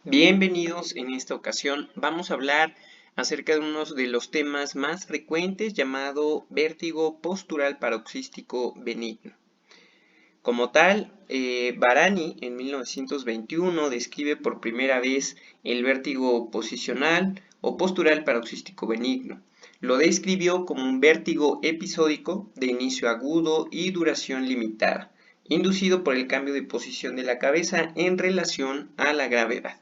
Bienvenidos. En esta ocasión vamos a hablar acerca de uno de los temas más frecuentes llamado vértigo postural paroxístico benigno. Como tal, Barani en 1921 describe por primera vez el vértigo posicional o postural paroxístico benigno. Lo describió como un vértigo episódico de inicio agudo y duración limitada, inducido por el cambio de posición de la cabeza en relación a la gravedad.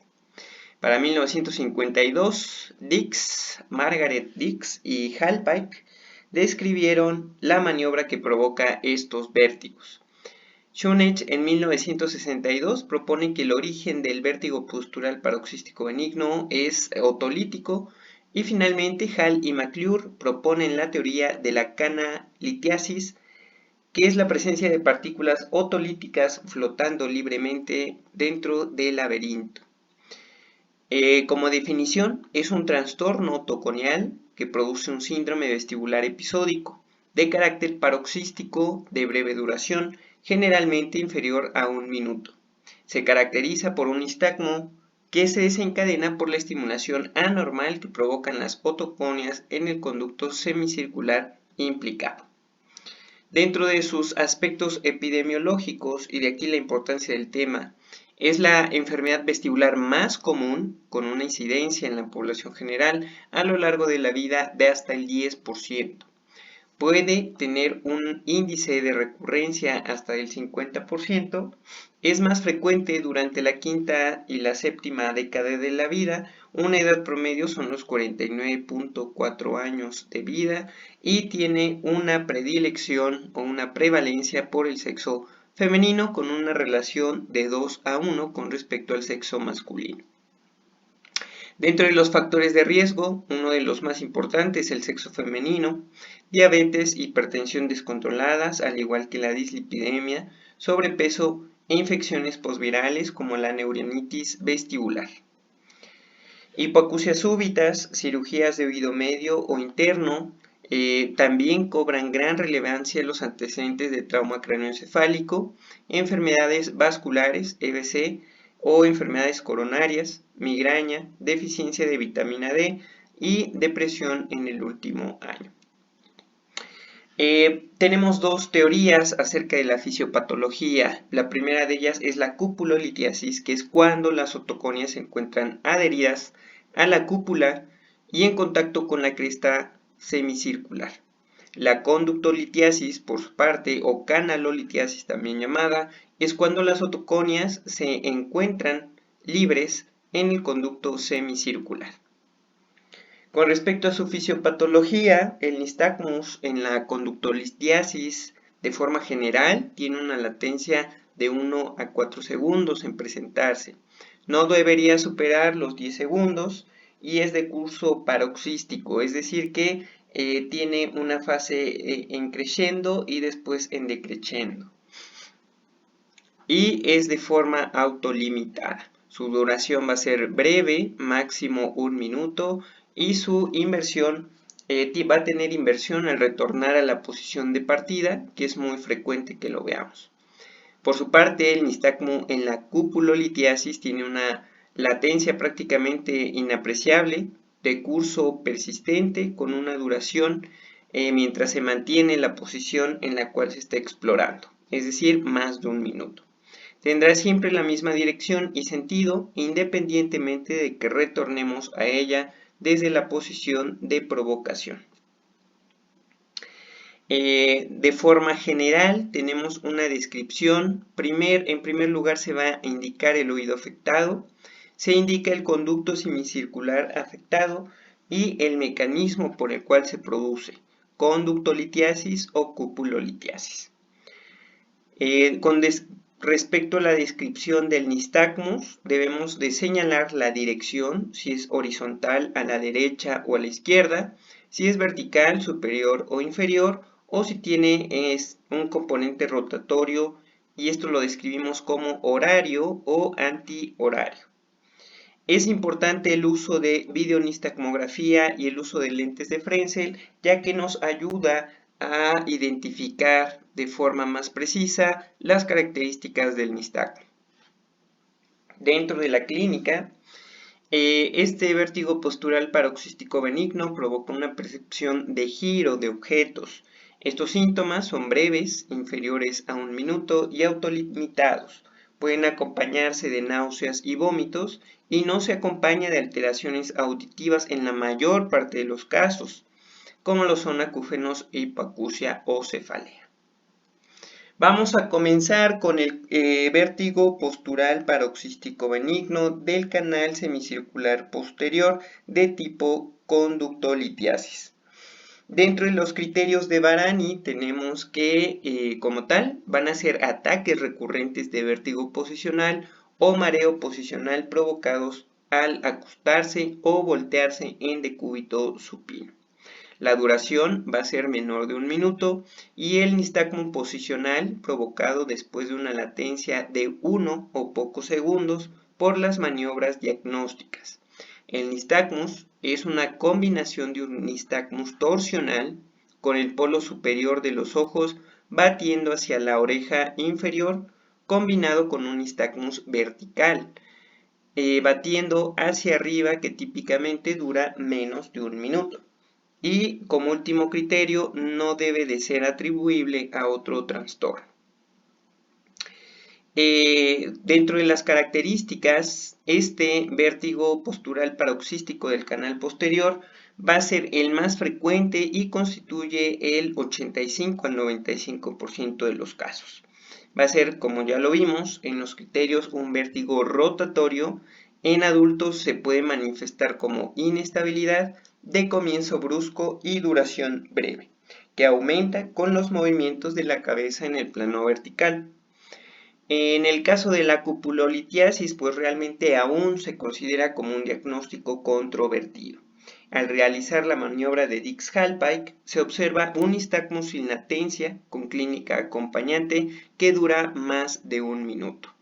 Para 1952, Margaret Dix y Hal Pike describieron la maniobra que provoca estos vértigos. Schunech en 1962 propone que el origen del vértigo postural paroxístico benigno es otolítico y finalmente Hall y McClure proponen la teoría de la canalitiasis, que es la presencia de partículas otolíticas flotando libremente dentro del laberinto. Como definición, es un trastorno toconial que produce un síndrome vestibular episódico de carácter paroxístico de breve duración, generalmente inferior a un minuto. Se caracteriza por un nistagmo que se desencadena por la estimulación anormal que provocan las otoconias en el conducto semicircular implicado. Dentro de sus aspectos epidemiológicos, y de aquí la importancia del tema, es la enfermedad vestibular más común, con una incidencia en la población general a lo largo de la vida de hasta el 10%. Puede tener un índice de recurrencia hasta el 50%, es más frecuente durante la quinta y la séptima década de la vida, una edad promedio son los 49.4 años de vida y tiene una predilección o una prevalencia por el sexo femenino con una relación de 2:1 con respecto al sexo masculino. Dentro de los factores de riesgo, uno de los más importantes es el sexo femenino, diabetes, hipertensión descontroladas, al igual que la dislipidemia, sobrepeso e infecciones posvirales como la neuronitis vestibular. Hipoacusias súbitas, cirugías de oído medio o interno, también cobran gran relevancia los antecedentes de trauma craneoencefálico, enfermedades vasculares, EBC, o enfermedades coronarias, migraña, deficiencia de vitamina D y depresión en el último año. Tenemos dos teorías acerca de la fisiopatología. La primera de ellas es la cupulolitiasis, que es cuando las otoconias se encuentran adheridas a la cúpula y en contacto con la cresta semicircular. La conductolitiasis, por su parte, o canalolitiasis también llamada, es cuando las otoconias se encuentran libres en el conducto semicircular. Con respecto a su fisiopatología, el nistagmus en la conductolitiasis de forma general tiene una latencia de 1 a 4 segundos en presentarse. No debería superar los 10 segundos y es de curso paroxístico, es decir que tiene una fase en crescendo y después en decreciendo. Y es de forma autolimitada. Su duración va a ser breve, máximo 1 minuto, y su inversión va a tener inversión al retornar a la posición de partida, que es muy frecuente que lo veamos. Por su parte, el nistagmo en la cupulolitiasis tiene una latencia prácticamente inapreciable, de curso persistente, con una duración mientras se mantiene la posición en la cual se está explorando, es decir, más de 1 minuto. Tendrá siempre la misma dirección y sentido, independientemente de que retornemos a ella desde la posición de provocación. De forma general tenemos una descripción. En primer lugar se va a indicar el oído afectado, se indica el conducto semicircular afectado y el mecanismo por el cual se produce, conductolitiasis o cupulolitiasis. Respecto a la descripción del nistagmus, debemos de señalar la dirección, si es horizontal a la derecha o a la izquierda, si es vertical, superior o inferior, o si tiene un componente rotatorio, y esto lo describimos como horario o antihorario. Es importante el uso de videonistagmografía y el uso de lentes de Fresnel, ya que nos ayuda a identificar de forma más precisa las características del nistagmo. Dentro de la clínica, este vértigo postural paroxístico benigno provoca una percepción de giro de objetos. Estos síntomas son breves, inferiores a 1 minuto y autolimitados. Pueden acompañarse de náuseas y vómitos y no se acompaña de alteraciones auditivas en la mayor parte de los casos, como lo son acúfenos, hipoacusia o cefalea. Vamos a comenzar con el vértigo postural paroxístico benigno del canal semicircular posterior de tipo conductolitiasis. Dentro de los criterios de Varani tenemos que, como tal, van a ser ataques recurrentes de vértigo posicional o mareo posicional provocados al acostarse o voltearse en decúbito supino. La duración va a ser menor de 1 minuto y el nistagmo posicional provocado después de una latencia de 1 o pocos segundos por las maniobras diagnósticas. El nistagmus es una combinación de un nistagmus torsional con el polo superior de los ojos batiendo hacia la oreja inferior, combinado con un nistagmus vertical, batiendo hacia arriba, que típicamente dura menos de 1 minuto. Y como último criterio, no debe de ser atribuible a otro trastorno. Dentro de las características, este vértigo postural paroxístico del canal posterior va a ser el más frecuente y constituye el 85 al 95% de los casos. Va a ser, como ya lo vimos en los criterios, un vértigo rotatorio. En adultos se puede manifestar como inestabilidad de comienzo brusco y duración breve, que aumenta con los movimientos de la cabeza en el plano vertical. En el caso de la cupulolitiasis, pues realmente aún se considera como un diagnóstico controvertido. Al realizar la maniobra de Dix-Hallpike, se observa un nistagmus sin latencia con clínica acompañante que dura más de 1 minuto.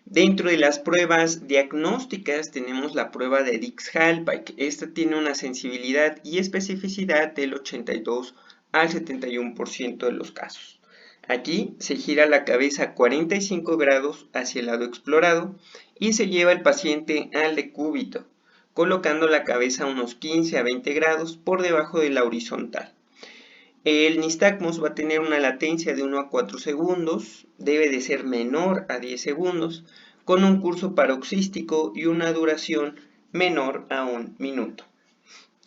Dentro de las pruebas diagnósticas tenemos la prueba de Dix-Hallpike. Esta tiene una sensibilidad y especificidad del 82 al 71% de los casos. Aquí se gira la cabeza 45 grados hacia el lado explorado y se lleva el paciente al decúbito, colocando la cabeza unos 15 a 20 grados por debajo de la horizontal. El nistagmus va a tener una latencia de 1 a 4 segundos, debe de ser menor a 10 segundos, con un curso paroxístico y una duración menor a 1 minuto.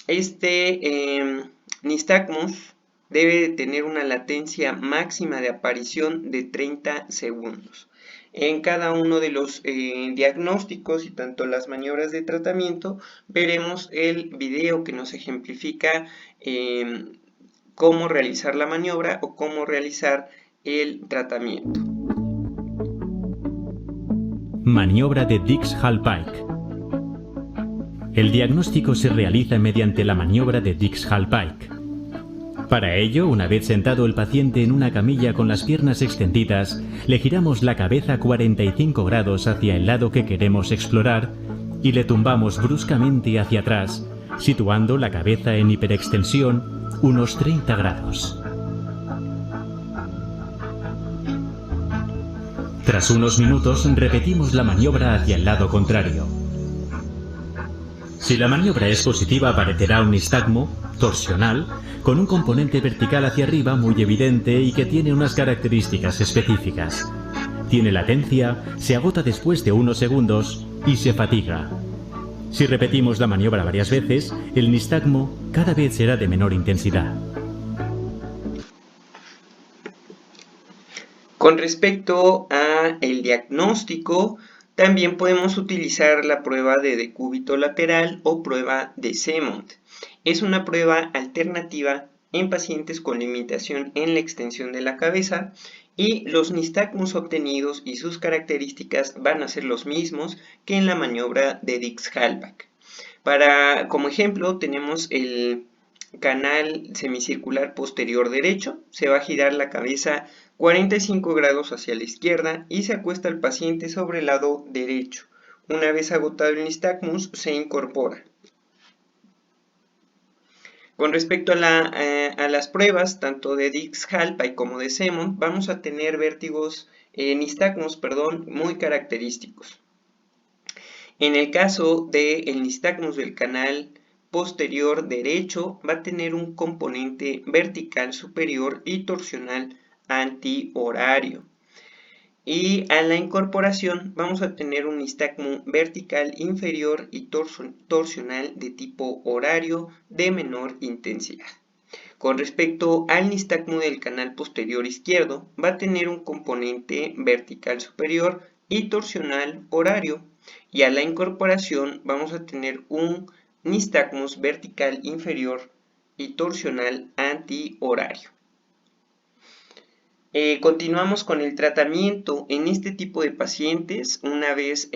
Este nistagmus debe de tener una latencia máxima de aparición de 30 segundos. En cada uno de los diagnósticos y tanto las maniobras de tratamiento veremos el video que nos ejemplifica cómo realizar la maniobra o cómo realizar el tratamiento. Maniobra de Dix-Hallpike. El diagnóstico se realiza mediante la maniobra de Dix-Hallpike. Para ello, una vez sentado el paciente en una camilla con las piernas extendidas, le giramos la cabeza 45 grados hacia el lado que queremos explorar y le tumbamos bruscamente hacia atrás, situando la cabeza en hiperextensión unos 30 grados. Tras unos minutos, repetimos la maniobra hacia el lado contrario. Si la maniobra es positiva, aparecerá un nistagmo torsional con un componente vertical hacia arriba muy evidente y que tiene unas características específicas. Tiene latencia, se agota después de unos segundos y se fatiga. Si repetimos la maniobra varias veces, el nistagmo cada vez será de menor intensidad. Con respecto al diagnóstico, también podemos utilizar la prueba de decúbito lateral o prueba de Semont. Es una prueba alternativa en pacientes con limitación en la extensión de la cabeza y los nistagmus obtenidos y sus características van a ser los mismos que en la maniobra de Dix-Hallpike. Como ejemplo tenemos el canal semicircular posterior derecho, se va a girar la cabeza 45 grados hacia la izquierda y se acuesta el paciente sobre el lado derecho. Una vez agotado el nistagmus, se incorpora. Con respecto a las pruebas, tanto de Dix-Hallpike como de Semont, vamos a tener vértigos nistagmos, muy característicos. En el caso del nistagmus del canal posterior derecho, va a tener un componente vertical superior y torsional antihorario. Y a la incorporación vamos a tener un nistagmo vertical inferior y torsional de tipo horario de menor intensidad. Con respecto al nistagmo del canal posterior izquierdo, va a tener un componente vertical superior y torsional horario. Y a la incorporación vamos a tener un nistagmus vertical inferior y torsional antihorario. Continuamos con el tratamiento en este tipo de pacientes. Una vez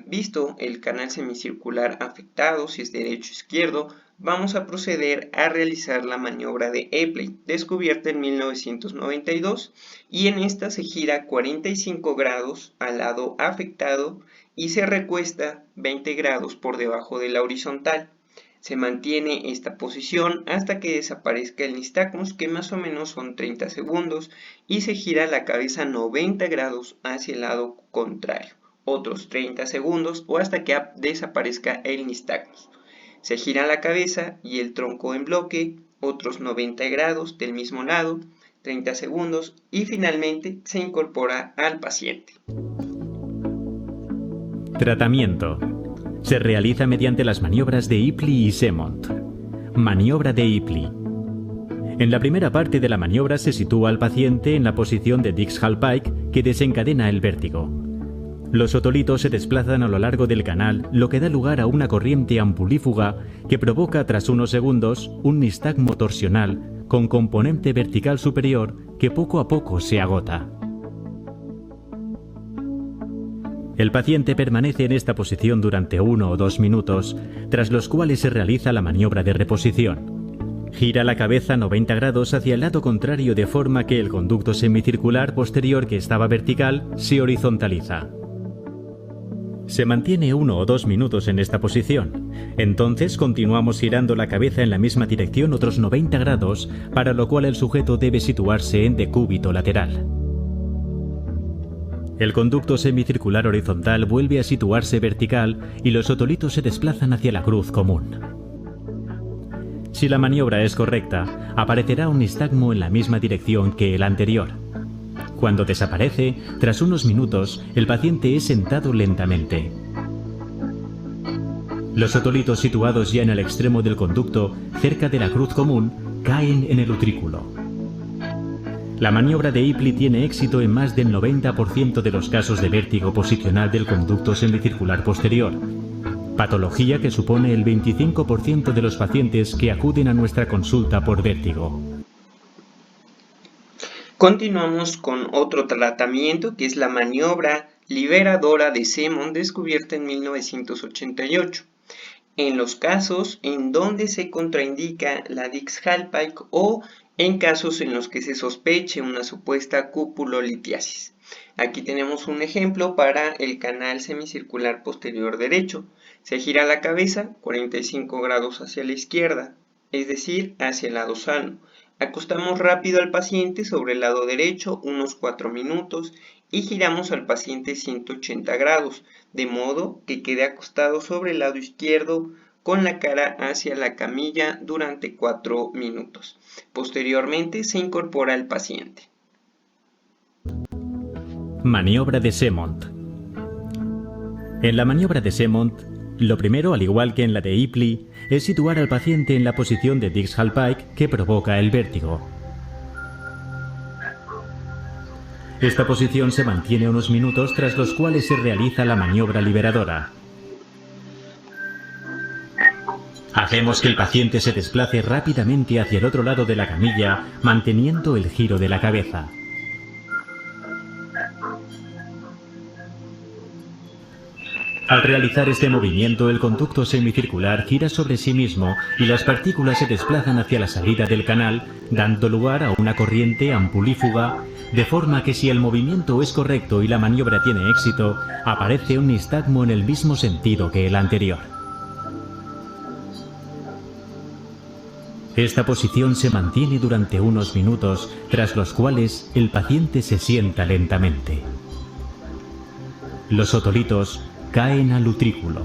visto el canal semicircular afectado, si es derecho o izquierdo, vamos a proceder a realizar la maniobra de Epley, descubierta en 1992, y en esta se gira 45 grados al lado afectado y se recuesta 20 grados por debajo de la horizontal. Se mantiene esta posición hasta que desaparezca el nistagmus, que más o menos son 30 segundos, y se gira la cabeza 90 grados hacia el lado contrario, otros 30 segundos o hasta que desaparezca el nistagmus. Se gira la cabeza y el tronco en bloque, otros 90 grados del mismo lado, 30 segundos, y finalmente se incorpora al paciente. Tratamiento. Se realiza mediante las maniobras de Epley y Semont. Maniobra de Epley. En la primera parte de la maniobra se sitúa al paciente en la posición de Dix-Hallpike que desencadena el vértigo. Los otolitos se desplazan a lo largo del canal, lo que da lugar a una corriente ampulífuga que provoca tras unos segundos un nistagmo torsional con componente vertical superior que poco a poco se agota. El paciente permanece en esta posición durante 1 o 2 minutos, tras los cuales se realiza la maniobra de reposición. Gira la cabeza 90 grados hacia el lado contrario de forma que el conducto semicircular posterior que estaba vertical se horizontaliza. Se mantiene 1 o 2 minutos en esta posición. Entonces continuamos girando la cabeza en la misma dirección otros 90 grados, para lo cual el sujeto debe situarse en decúbito lateral. El conducto semicircular horizontal vuelve a situarse vertical y los otolitos se desplazan hacia la cruz común. Si la maniobra es correcta, aparecerá un nistagmo en la misma dirección que el anterior. Cuando desaparece, tras unos minutos, el paciente es sentado lentamente. Los otolitos situados ya en el extremo del conducto, cerca de la cruz común, caen en el utrículo. La maniobra de Epley tiene éxito en más del 90% de los casos de vértigo posicional del conducto semicircular posterior, patología que supone el 25% de los pacientes que acuden a nuestra consulta por vértigo. Continuamos con otro tratamiento que es la maniobra liberadora de Semont, descubierta en 1988. En los casos en donde se contraindica la Dix-Hallpike o en casos en los que se sospeche una supuesta cupulolitiasis. Aquí tenemos un ejemplo para el canal semicircular posterior derecho. Se gira la cabeza 45 grados hacia la izquierda, es decir, hacia el lado sano. Acostamos rápido al paciente sobre el lado derecho unos 4 minutos y giramos al paciente 180 grados, de modo que quede acostado sobre el lado izquierdo con la cara hacia la camilla durante 4 minutos. Posteriormente se incorpora al paciente. Maniobra de Semont. En la maniobra de Semont, lo primero, al igual que en la de Epley, es situar al paciente en la posición de Dix-Hallpike que provoca el vértigo. Esta posición se mantiene unos minutos, tras los cuales se realiza la maniobra liberadora. Hacemos que el paciente se desplace rápidamente hacia el otro lado de la camilla, manteniendo el giro de la cabeza. Al realizar este movimiento, el conducto semicircular gira sobre sí mismo y las partículas se desplazan hacia la salida del canal, dando lugar a una corriente ampulífuga, de forma que si el movimiento es correcto y la maniobra tiene éxito, aparece un nistagmo en el mismo sentido que el anterior. Esta posición se mantiene durante unos minutos, tras los cuales el paciente se sienta lentamente. Los otolitos caen al utrículo.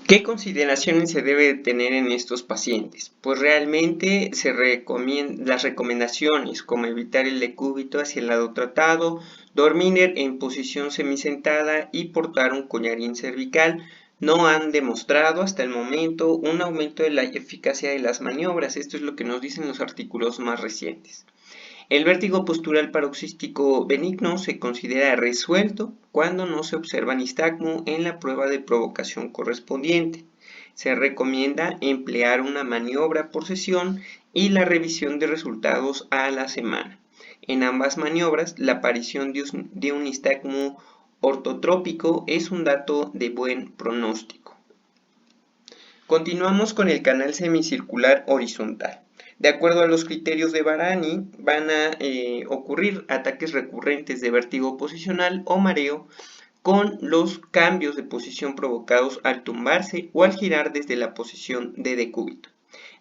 ¿Qué consideraciones se debe tener en estos pacientes? Pues realmente las recomendaciones como evitar el decúbito hacia el lado tratado, dormir en posición semisentada y portar un collarín cervical no han demostrado hasta el momento un aumento de la eficacia de las maniobras. Esto es lo que nos dicen los artículos más recientes. El vértigo postural paroxístico benigno se considera resuelto cuando no se observa nistagmo en la prueba de provocación correspondiente. Se recomienda emplear una maniobra por sesión y la revisión de resultados a la semana. En ambas maniobras, la aparición de un nistagmo ortotrópico es un dato de buen pronóstico. Continuamos con el canal semicircular horizontal. De acuerdo a los criterios de Varani, van a ocurrir ataques recurrentes de vértigo posicional o mareo con los cambios de posición provocados al tumbarse o al girar desde la posición de decúbito.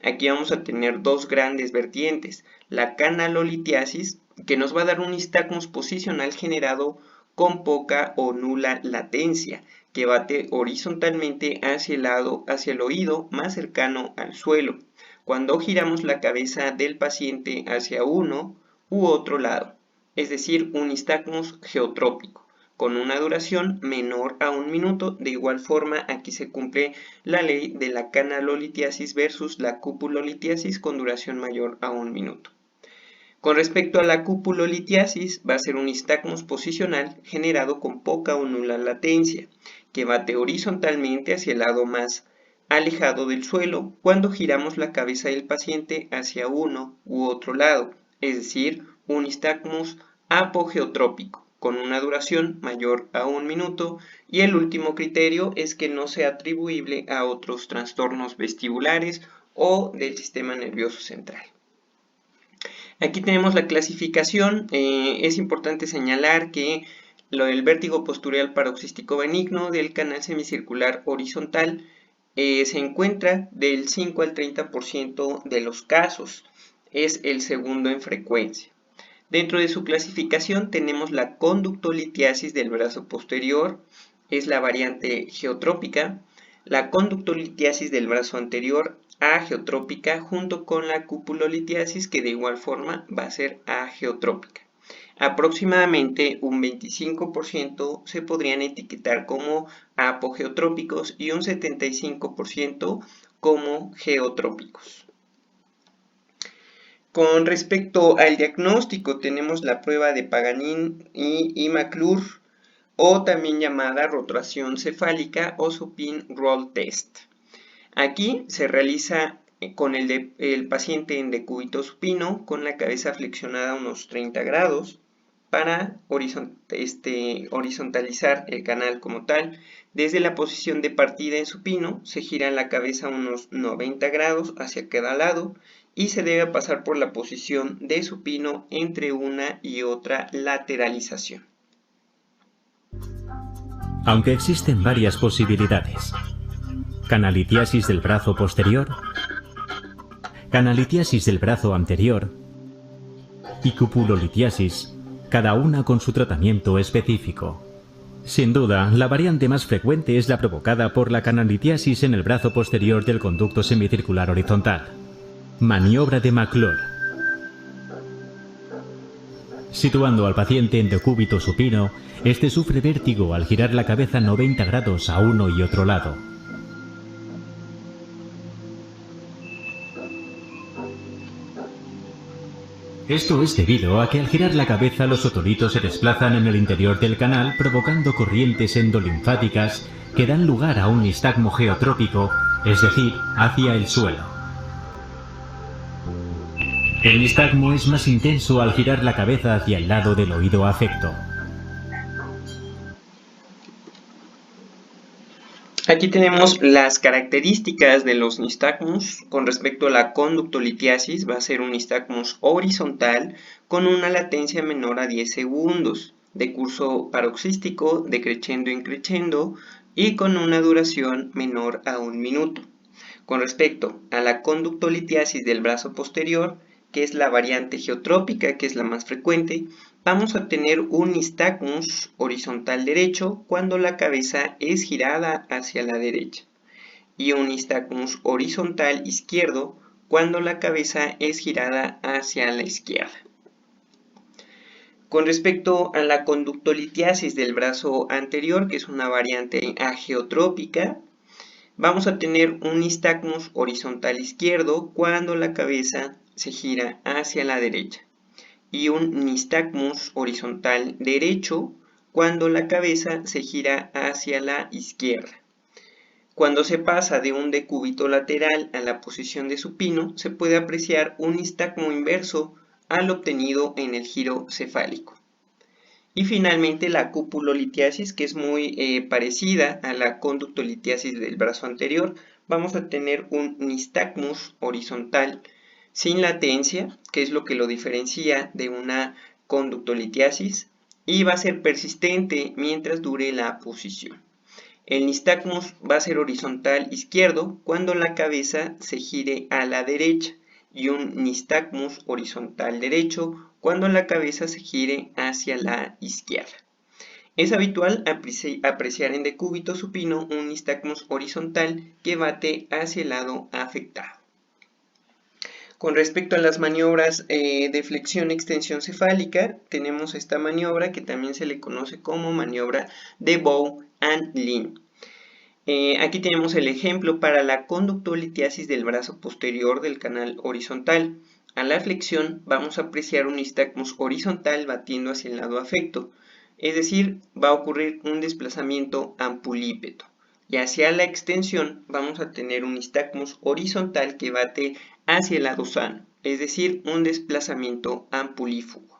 Aquí vamos a tener dos grandes vertientes, la canalolitiasis, que nos va a dar un nistagmus posicional generado con poca o nula latencia, que bate horizontalmente hacia el oído más cercano al suelo, cuando giramos la cabeza del paciente hacia uno u otro lado, es decir, un nistagmus geotrópico, con una duración menor a 1 minuto. De igual forma, aquí se cumple la ley de la canalolitiasis versus la cupulolitiasis con duración mayor a 1 minuto. Con respecto a la cupulolitiasis, va a ser un nistagmus posicional generado con poca o nula latencia, que bate horizontalmente hacia el lado más alejado del suelo cuando giramos la cabeza del paciente hacia uno u otro lado, es decir, un nistagmus apogeotrópico, con una duración mayor a 1 minuto, y el último criterio es que no sea atribuible a otros trastornos vestibulares o del sistema nervioso central. Aquí tenemos la clasificación. Es importante señalar que el vértigo postural paroxístico benigno del canal semicircular horizontal se encuentra del 5 al 30% de los casos. Es el segundo en frecuencia. Dentro de su clasificación tenemos la conductolitiasis del brazo posterior, es la variante geotrópica, la conductolitiasis del brazo anterior, ageotrópica, junto con la cupulolitiasis, que de igual forma va a ser ageotrópica. Aproximadamente un 25% se podrían etiquetar como apogeotrópicos y un 75% como geotrópicos. Con respecto al diagnóstico, tenemos la prueba de Paganin y McClure, o también llamada rotación cefálica o supine roll test. Aquí se realiza con el paciente en decúbito supino con la cabeza flexionada a unos 30 grados para horizontalizar el canal como tal. Desde la posición de partida en supino se gira la cabeza a unos 90 grados hacia cada lado y se debe pasar por la posición de supino entre una y otra lateralización. Aunque existen varias posibilidades: canalitiasis del brazo posterior, canalitiasis del brazo anterior y cupulolitiasis, cada una con su tratamiento específico. Sin duda, la variante más frecuente es la provocada por la canalitiasis en el brazo posterior del conducto semicircular horizontal. Maniobra de McClure. Situando al paciente en decúbito supino, este sufre vértigo al girar la cabeza 90 grados a uno y otro lado. Esto es debido a que al girar la cabeza los otolitos se desplazan en el interior del canal, provocando corrientes endolinfáticas que dan lugar a un nistagmo geotrópico, es decir, hacia el suelo. El nistagmo es más intenso al girar la cabeza hacia el lado del oído afecto. Aquí tenemos las características de los nistagmus. Con respecto a la conductolitiasis, va a ser un nistagmus horizontal con una latencia menor a 10 segundos. de curso paroxístico decreciendo increciendo y con una duración menor a 1 minuto. Con respecto a la conductolitiasis del brazo posterior, que es la variante geotrópica, que es la más frecuente, vamos a tener un nistagmus horizontal derecho cuando la cabeza es girada hacia la derecha y un nistagmus horizontal izquierdo cuando la cabeza es girada hacia la izquierda. Con respecto a la conductolitiasis del brazo anterior, que es una variante ageotrópica, vamos a tener un nistagmus horizontal izquierdo cuando la cabeza se gira hacia la derecha y un nistagmus horizontal derecho cuando la cabeza se gira hacia la izquierda. Cuando se pasa de un decúbito lateral a la posición de supino, se puede apreciar un nistagmo inverso al obtenido en el giro cefálico. Y finalmente la cupulolitiasis, que es muy parecida a la conductolitiasis del brazo anterior. Vamos a tener un nistagmus horizontal sin latencia, que es lo que lo diferencia de una conductolitiasis, y va a ser persistente mientras dure la posición. El nistagmus va a ser horizontal izquierdo cuando la cabeza se gire a la derecha y un nistagmus horizontal derecho cuando la cabeza se gire hacia la izquierda. Es habitual apreciar en decúbito supino un nistagmus horizontal que bate hacia el lado afectado. Con respecto a las maniobras de flexión-extensión cefálica, tenemos esta maniobra que también se le conoce como maniobra de Bow and Lynn. Aquí tenemos el ejemplo para la conductolitiasis del brazo posterior del canal horizontal. A la flexión vamos a apreciar un nistagmus horizontal batiendo hacia el lado afecto, es decir, va a ocurrir un desplazamiento ampulípeto. Y hacia la extensión vamos a tener un nistagmus horizontal que bate hacia el lado sano, es decir, un desplazamiento ampulífugo.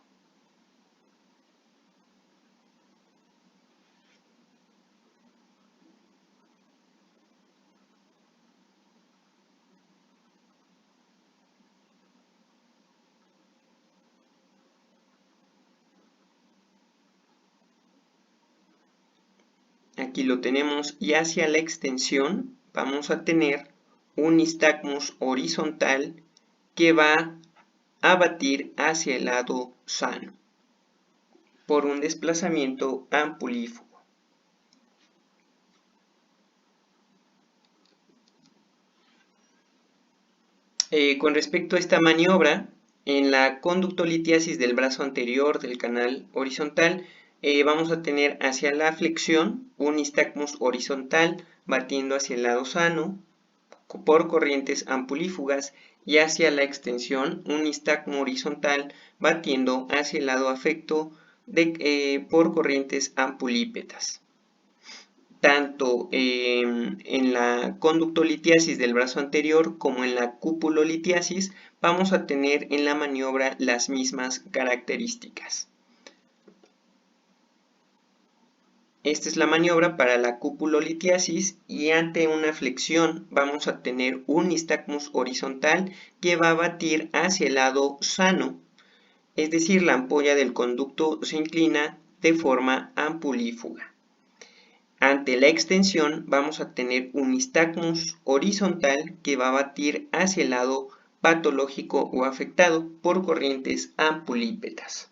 Aquí lo tenemos, y hacia la extensión vamos a tener un nistagmus horizontal que va a batir hacia el lado sano por un desplazamiento ampulífugo. Con respecto a esta maniobra, en la conductolitiasis del brazo anterior del canal horizontal, vamos a tener hacia la flexión un nistagmus horizontal batiendo hacia el lado sano por corrientes ampulífugas, y hacia la extensión un nistagmo horizontal batiendo hacia el lado afecto por corrientes ampulípetas. Tanto en la conductolitiasis del brazo anterior como en la cupulolitiasis vamos a tener en la maniobra las mismas características. Esta es la maniobra para la cupulolitiasis, y ante una flexión vamos a tener un nistagmus horizontal que va a batir hacia el lado sano, es decir, la ampolla del conducto se inclina de forma ampulífuga. Ante la extensión vamos a tener un nistagmus horizontal que va a batir hacia el lado patológico o afectado por corrientes ampulípetas.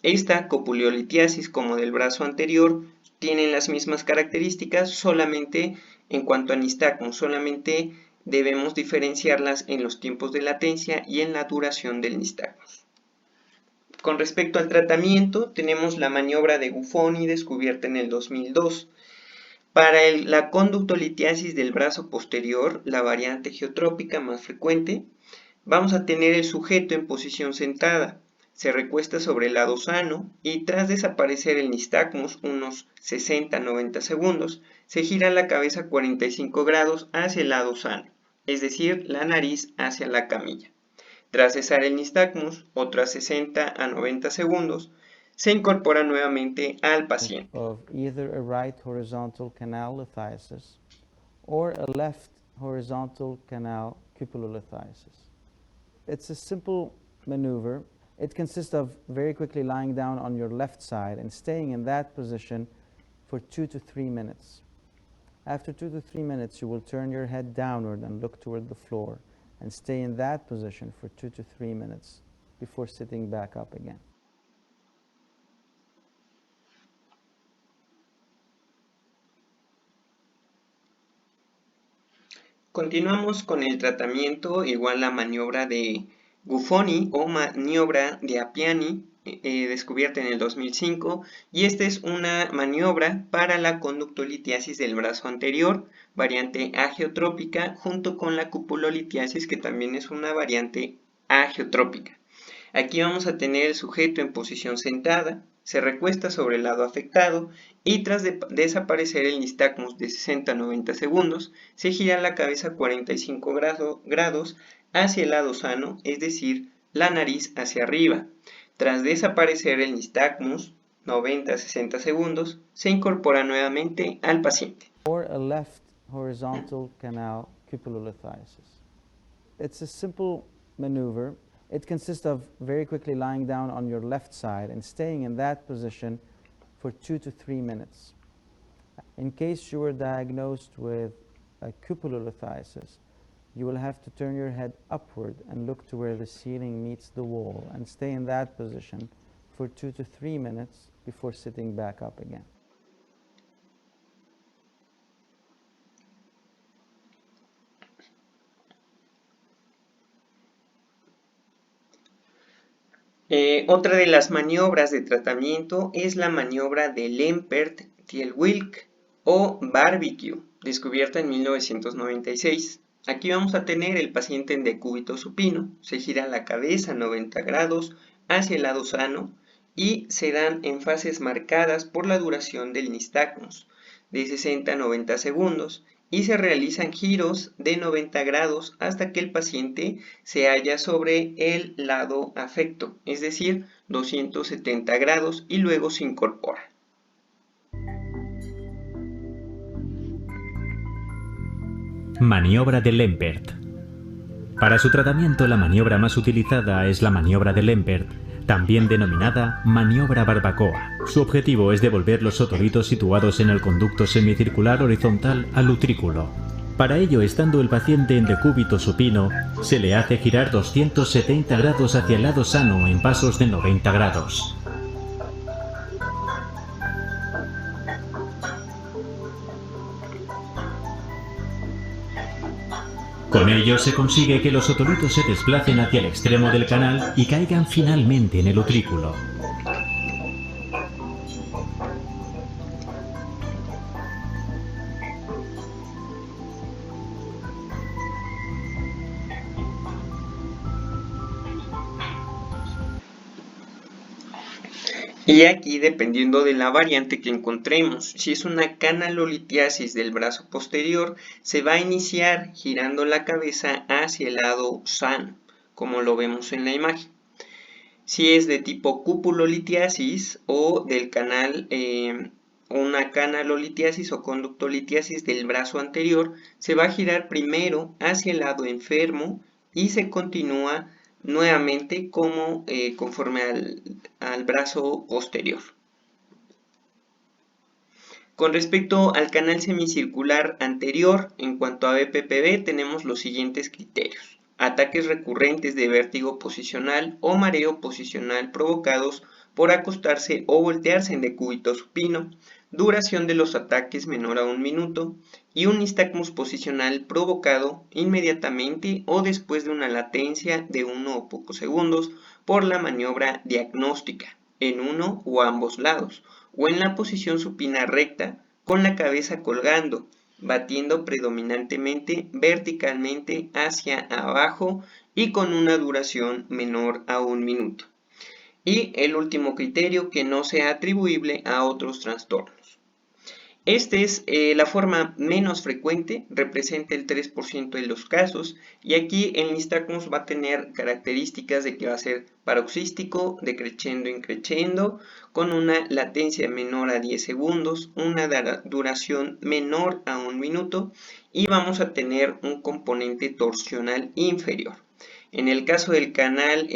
Esta cupulolitiasis, como del brazo anterior, tienen las mismas características, solamente en cuanto a nistagmus, solamente debemos diferenciarlas en los tiempos de latencia y en la duración del nistagmus. Con respecto al tratamiento, tenemos la maniobra de Buffoni descubierta en el 2002. Para la conductolitiasis del brazo posterior, la variante geotrópica más frecuente, vamos a tener el sujeto en posición sentada. Se recuesta sobre el lado sano y tras desaparecer el nistagmus unos 60-90 segundos, se gira la cabeza 45 grados hacia el lado sano, es decir, la nariz hacia la camilla. Tras cesar el nistagmus, otros 60-90 segundos, se incorpora nuevamente al paciente. Of either a right horizontal canal lithiasis or a left horizontal canal cupulolithiasis. It's a simple maneuver It consists of very quickly lying down on your left side and staying in that position for 2 to 3 minutes. After 2 to 3 minutes, you will turn your head downward and look toward the floor and stay in that position for 2 to 3 minutes before sitting back up again. Continuamos con el tratamiento, igual la maniobra de Guffoni o maniobra de Appiani, descubierta en el 2005, y esta es una maniobra para la conductolitiasis del brazo anterior, variante agiotrópica, junto con la cupulolitiasis, que también es una variante agiotrópica. Aquí vamos a tener el sujeto en posición sentada, se recuesta sobre el lado afectado y tras desaparecer el nistagmus de 60 a 90 segundos, se gira la cabeza 45 grados hacia el lado sano, es decir, la nariz hacia arriba. Tras desaparecer el nistagmus, 90 a 60 segundos, se incorpora nuevamente al paciente. Or a left horizontal canal cupulolithiasis. It's a simple maneuver. It consists of very quickly lying down on your left side and staying in that position for 2 to 3 minutes. In case you were diagnosed with a cupulolithiasis, you will have to turn your head upward and look to where the ceiling meets the wall and stay in that position for 2 to 3 minutes before sitting back up again. Otra de las maniobras de tratamiento es la maniobra de Lempert-Thiel-Wilk o barbecue, descubierta en 1996. Aquí vamos a tener el paciente en decúbito supino, se gira la cabeza 90 grados hacia el lado sano y se dan en fases marcadas por la duración del nistagmus, de 60 a 90 segundos, y se realizan giros de 90 grados hasta que el paciente se halla sobre el lado afecto, es decir, 270 grados, y luego se incorpora. Maniobra de Lempert. Para su tratamiento, la maniobra más utilizada es la maniobra de Lempert, también denominada maniobra barbacoa. Su objetivo es devolver los otolitos situados en el conducto semicircular horizontal al utrículo. Para ello, estando el paciente en decúbito supino, se le hace girar 270 grados hacia el lado sano en pasos de 90 grados. Con ello se consigue que los otolitos se desplacen hacia el extremo del canal y caigan finalmente en el utrículo. Y aquí, dependiendo de la variante que encontremos, si es una canalolitiasis del brazo posterior, se va a iniciar girando la cabeza hacia el lado sano, como lo vemos en la imagen. Si es de tipo cupulolitiasis o del canal, una canalolitiasis o conductolitiasis del brazo anterior, se va a girar primero hacia el lado enfermo y se continúa nuevamente como conforme al brazo posterior. Con respecto al canal semicircular anterior, en cuanto a BPPV, tenemos los siguientes criterios: ataques recurrentes de vértigo posicional o mareo posicional provocados por acostarse o voltearse en decúbito supino, duración de los ataques menor a 1 minuto y un nistagmus posicional provocado inmediatamente o después de una latencia de 1 o pocos segundos por la maniobra diagnóstica en uno o ambos lados o en la posición supina recta con la cabeza colgando, batiendo predominantemente verticalmente hacia abajo y con una duración menor a 1 minuto. Y el último criterio, que no sea atribuible a otros trastornos. Esta es la forma menos frecuente, representa el 3% de los casos, y aquí el nistagmus va a tener características de que va a ser paroxístico, decreciendo en crescendo, con una latencia menor a 10 segundos, una duración menor a 1 minuto, y vamos a tener un componente torsional inferior. En el caso del canal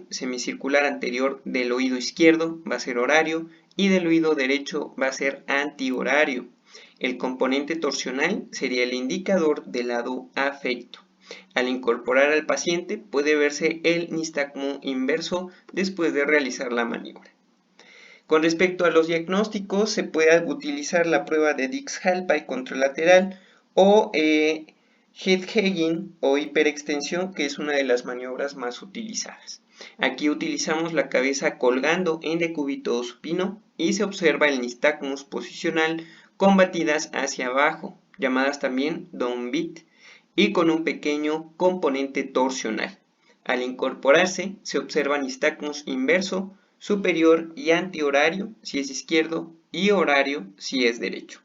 semicircular anterior del oído izquierdo va a ser horario y del oído derecho va a ser antihorario. El componente torsional sería el indicador del lado afecto. Al incorporar al paciente puede verse el nistagmo inverso después de realizar la maniobra. Con respecto a los diagnósticos, se puede utilizar la prueba de Dix-Hallpike contralateral o head-hanging o hiperextensión, que es una de las maniobras más utilizadas. Aquí utilizamos la cabeza colgando en decúbito supino y se observa el nistagmus posicional con batidas hacia abajo, llamadas también downbeat, y con un pequeño componente torsional. Al incorporarse, se observa nistagmus inverso, superior y antihorario si es izquierdo y horario si es derecho.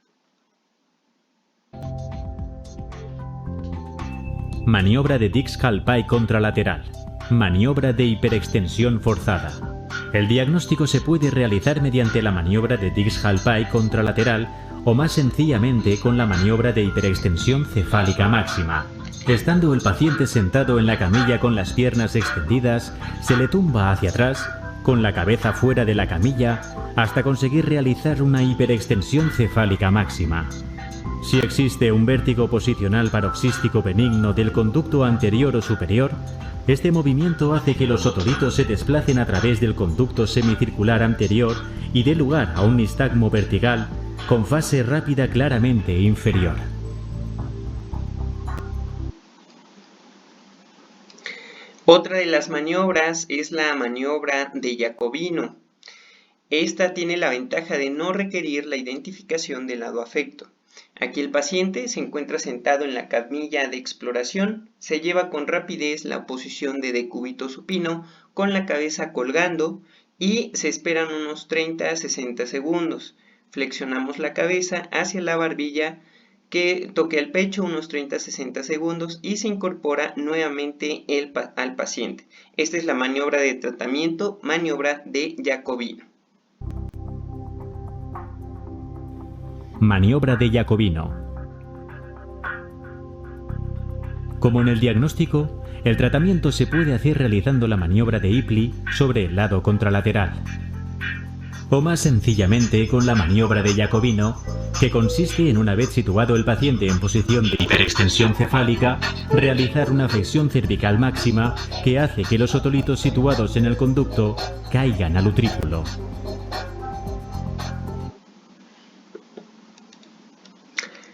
Maniobra de Dix-Hallpike contralateral. Maniobra de hiperextensión forzada. El diagnóstico se puede realizar mediante la maniobra de Dix-Hallpike contralateral o más sencillamente con la maniobra de hiperextensión cefálica máxima. Estando el paciente sentado en la camilla con las piernas extendidas, se le tumba hacia atrás, con la cabeza fuera de la camilla, hasta conseguir realizar una hiperextensión cefálica máxima. Si existe un vértigo posicional paroxístico benigno del conducto anterior o superior, este movimiento hace que los otolitos se desplacen a través del conducto semicircular anterior y dé lugar a un nistagmo vertical con fase rápida claramente inferior. Otra de las maniobras es la maniobra de Jacobino. Esta tiene la ventaja de no requerir la identificación del lado afecto. Aquí el paciente se encuentra sentado en la camilla de exploración, se lleva con rapidez la posición de decúbito supino con la cabeza colgando y se esperan unos 30 a 60 segundos. Flexionamos la cabeza hacia la barbilla que toque el pecho unos 30 a 60 segundos y se incorpora nuevamente al paciente. Esta es la maniobra de tratamiento, maniobra de Jacobino. Maniobra de Jacobino. Como en el diagnóstico, el tratamiento se puede hacer realizando la maniobra de Hipley sobre el lado contralateral, o más sencillamente con la maniobra de Jacobino, que consiste en, una vez situado el paciente en posición de hiperextensión cefálica, realizar una flexión cervical máxima que hace que los otolitos situados en el conducto caigan al utrículo.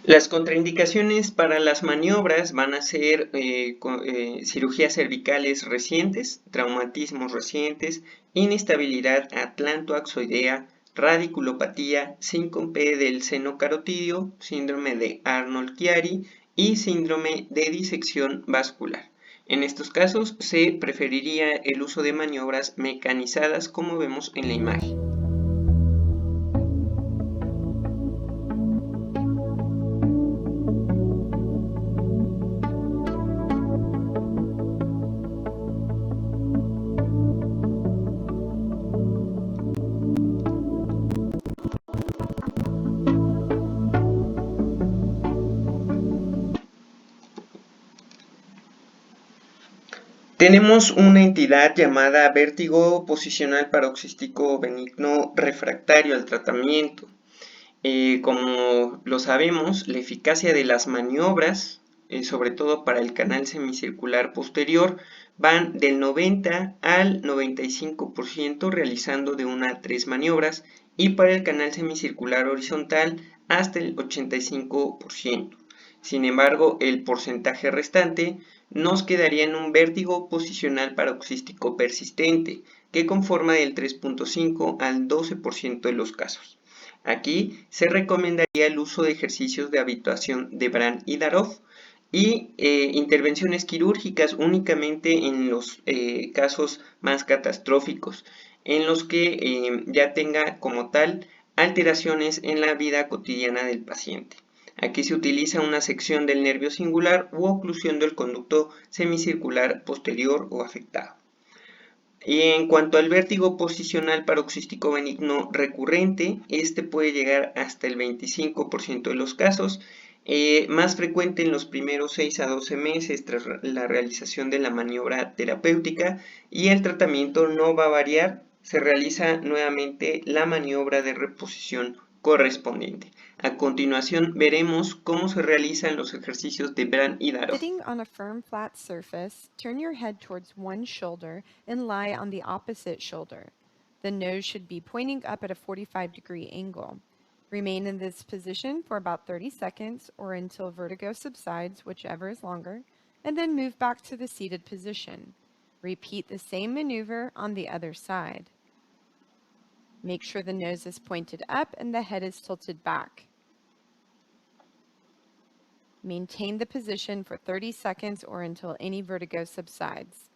Las contraindicaciones para las maniobras van a ser cirugías cervicales recientes, traumatismos recientes, inestabilidad atlantoaxoidea, radiculopatía, síncope del seno carotidio, síndrome de Arnold-Chiari y síndrome de disección vascular. En estos casos se preferiría el uso de maniobras mecanizadas como vemos en la imagen. Tenemos una entidad llamada vértigo posicional paroxístico benigno refractario al tratamiento. Como lo sabemos, la eficacia de las maniobras, sobre todo para el canal semicircular posterior, van del 90 al 95% realizando de 1 a 3 maniobras y para el canal semicircular horizontal hasta el 85%. Sin embargo, el porcentaje restante nos quedaría en un vértigo posicional paroxístico persistente, que conforma del 3.5 al 12% de los casos. Aquí se recomendaría el uso de ejercicios de habituación de Bran y Darov y intervenciones quirúrgicas únicamente en los casos más catastróficos, en los que ya tenga como tal alteraciones en la vida cotidiana del paciente. Aquí se utiliza una sección del nervio singular u oclusión del conducto semicircular posterior o afectado. Y en cuanto al vértigo posicional paroxístico benigno recurrente, este puede llegar hasta el 25% de los casos Más frecuente en los primeros 6 a 12 meses tras la realización de la maniobra terapéutica, y el tratamiento no va a variar, se realiza nuevamente la maniobra de reposición correspondiente. A continuación veremos cómo se realizan los ejercicios de Bran y Darrow. Sitting on a firm, flat surface, turn your head towards one shoulder and lie on the opposite shoulder. The nose should be pointing up at a 45-degree angle. Remain in this position for about 30 seconds or until vertigo subsides, whichever is longer, and then move back to the seated position. Repeat the same maneuver on the other side. Make sure the nose is pointed up and the head is tilted back. Maintain the position for 30 seconds or until any vertigo subsides.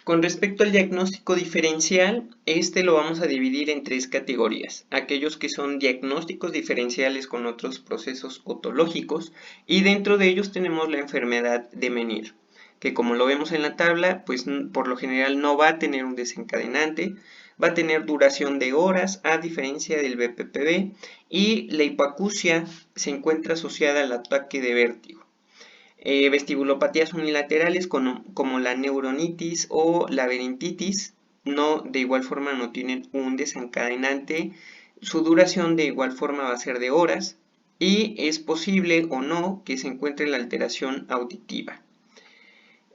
Con respecto al diagnóstico diferencial, este lo vamos a dividir en 3 categorías. Aquellos que son diagnósticos diferenciales con otros procesos otológicos, y dentro de ellos tenemos la enfermedad de Meniere, que como lo vemos en la tabla, pues por lo general no va a tener un desencadenante, va a tener duración de horas a diferencia del BPPV, y la hipoacusia se encuentra asociada al ataque de vértigo. Vestibulopatías unilaterales como la neuronitis o la laberintitis de igual forma no tienen un desencadenante, su duración de igual forma va a ser de horas, y es posible o no que se encuentre la alteración auditiva.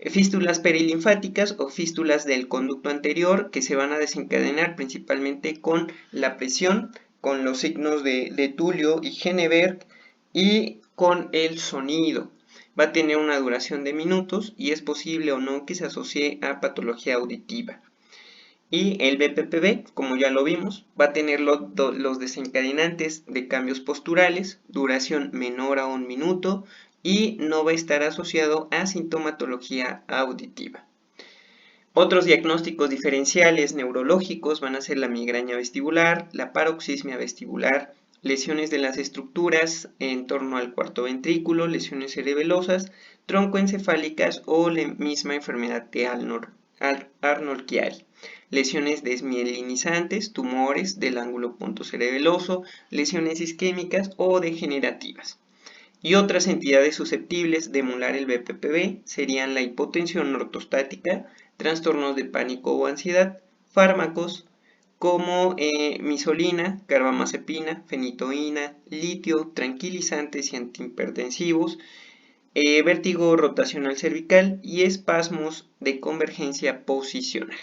Fístulas perilinfáticas o fístulas del conducto anterior, que se van a desencadenar principalmente con la presión, con los signos de Tulio y Henneberg, y con el sonido. Va a tener una duración de minutos y es posible o no que se asocie a patología auditiva. Y el BPPV, como ya lo vimos, va a tener los desencadenantes de cambios posturales, duración menor a 1 minuto, y no va a estar asociado a sintomatología auditiva. Otros diagnósticos diferenciales neurológicos van a ser la migraña vestibular, la paroxismia vestibular, lesiones de las estructuras en torno al cuarto ventrículo, lesiones cerebelosas, troncoencefálicas o la misma enfermedad de Arnold-Chiari, lesiones desmielinizantes, tumores del ángulo punto cerebeloso, lesiones isquémicas o degenerativas. Y otras entidades susceptibles de emular el BPPV serían la hipotensión ortostática, trastornos de pánico o ansiedad, fármacos como misolina, carbamazepina, fenitoína, litio, tranquilizantes y antihipertensivos, vértigo rotacional cervical y espasmos de convergencia posicional.